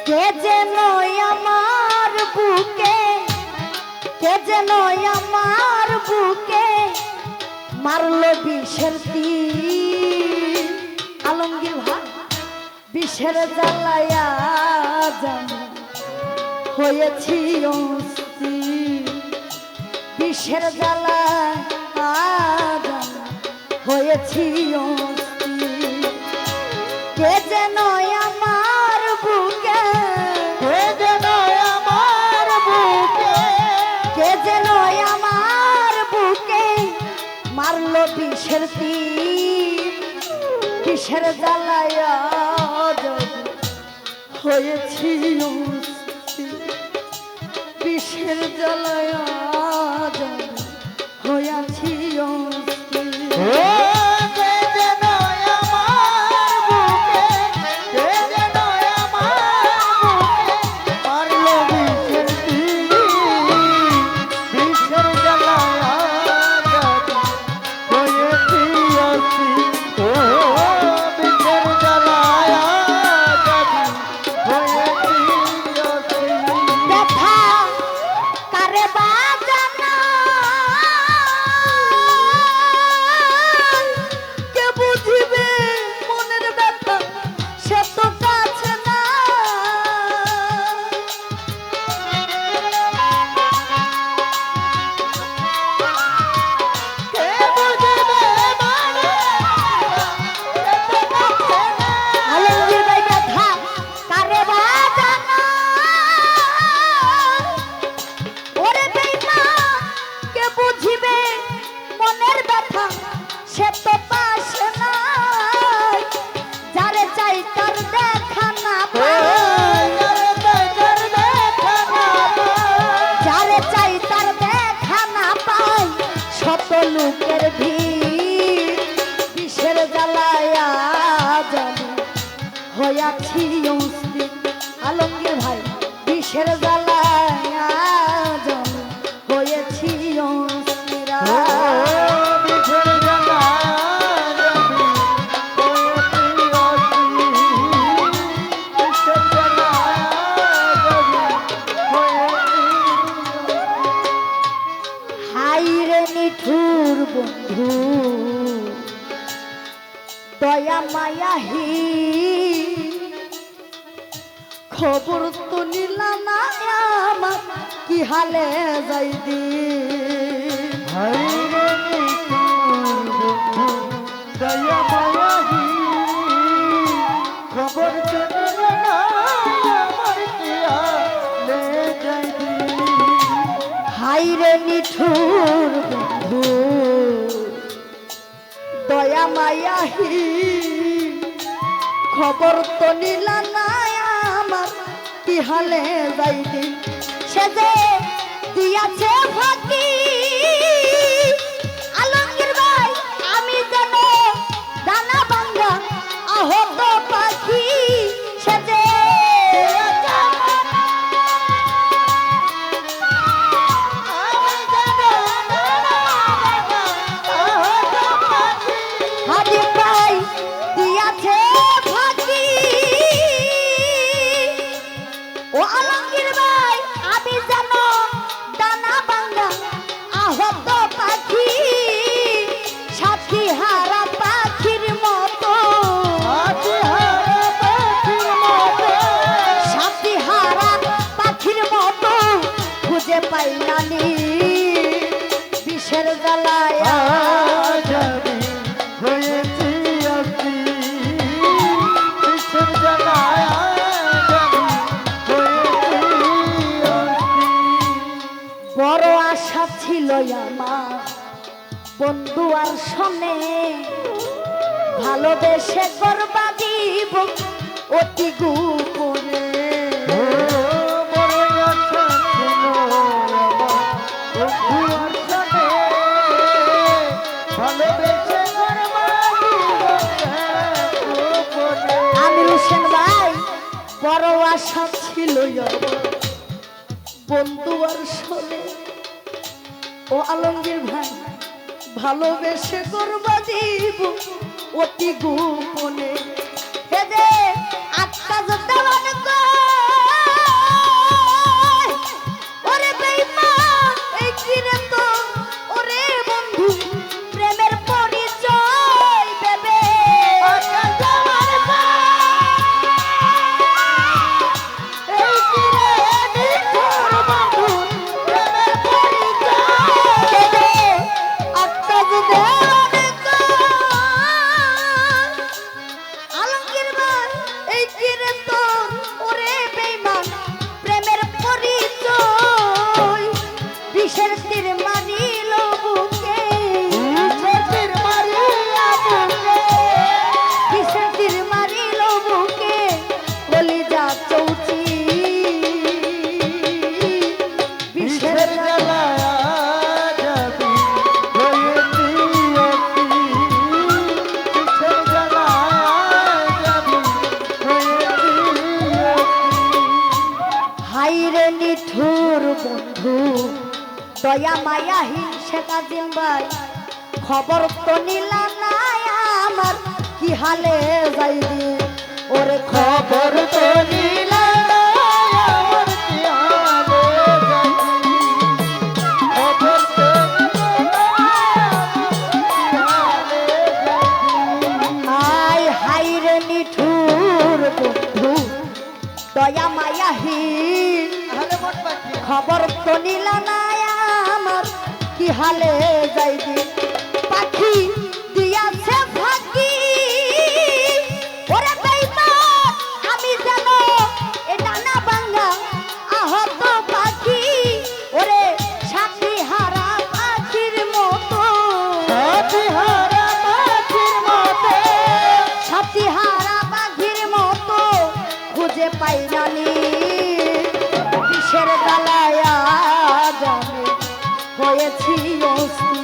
কে যেন আমার বুকে, কে যেন আমার বুকে মারলো বিষের তীর। আলমগীর ভাই বিষের জ্বালায়া জানি হয়েছি অস্থির, বিষের জ্বালায় জানি হয়েছি অস্থির। কে যেন আমার বুকে, কে যেন আমার বুকে, কে যেন আমার বুকে মারলো বিষের তীর, বিষের জ্বালায়া জানি হয়েছি অস্থির, বিষের জ্বালায়া জানি হয়েছি অস্থির। ও কে যেন আমার বুকে, কে যেন আমার বুকে মারলো বিষের তীর, বিষের জ্বালায়া জানি হয়েছি অস্থির। ও বিষের জ্বালায়া জানি হয়েছি অস্থির। ব্যথা কারে বাজানা কে বুঝিবে মনের ব্যথা, সে তো কাছে না। কে বুঝবে মানে এত কাছে না। আলমগীর ভাই ব্যথা কারে বাজানা, ওরে বেঈমান কে বুঝিবে মনের ব্যথা, সে তো পাশে নাই। যারে চাই তার দেখা না পাই, যারে চাই তার দেখা না পাই, শত লোকের ভিড়, বিষের জ্বালায়া জানি হইয়াছি অস্থির। আলমগীর ভাই বিষের জ্বালায়া জানি হয়েছি অস্থির। হাই রে নিঠুর বন্ধু দয়া মায়াহি, খবর তো নিলা না আমার কি হালে যাই দিন। খবর চলে না আমার কিয়া লে যাই হাই রে নিঠুর বন্ধু দয়া মায়াহি, খবর তো নিলা না আমার কি হালে যাই দিন। সে যে দিয়াছে ফাঁকি আলমগীর ভাই, আমি যেন দানা ভাঙ্গা আহত পাখি। সে যে হাজি ভাই দিয়াছে ফাঁকি, ও আলমগীর ভাই আমি যেন দানা ভাঙ্গা আহত পাখি, সাথী হারা পাখির মতো, সাথী হারা পাখির মতো খুঁজে পাই নানি, বিষের জ্বালায়া বড় আশা ছিল আমার বন্ধু আর শোনে, ভালোবেসে করবা দিব অতি গোপনে। আমির হোসেন ভাই বড় আশা ছিল আমার বন্ধু আর শোনে, ও আলমগীর ভাই ভালোবেসে করবা দিব অতি গোপনে। হে যে আত্মা দেওয়ান গো নিঠুর বন্ধু দয়া মায়াহীন শেখ আজিম ভাই খবর তো নিলা না আমার কি হালে যাইবি ওরে খবর তো নিলা না আমার কি হালে যাইবি খবর তো নিলা না আমার কি হালে যাইবি হাই হাই রে নিঠুর বন্ধু দয়া মায়াহীন তাহলে মোট বাকি খবর তো নিলা না আমার কি হালে যাইবি পাখি দিয়াছে ফাঁকি ওরে বেঈমান আমি যেন এ ডানা ভাঙা আহত পাখি ওরে সাথী হারা পাখির মতো সাথীহারা পাখির মতো সাথী হারা পাখির মতো খুঁজে পাই জানি কিসের গালায়া জানে হয়েছি অস্থির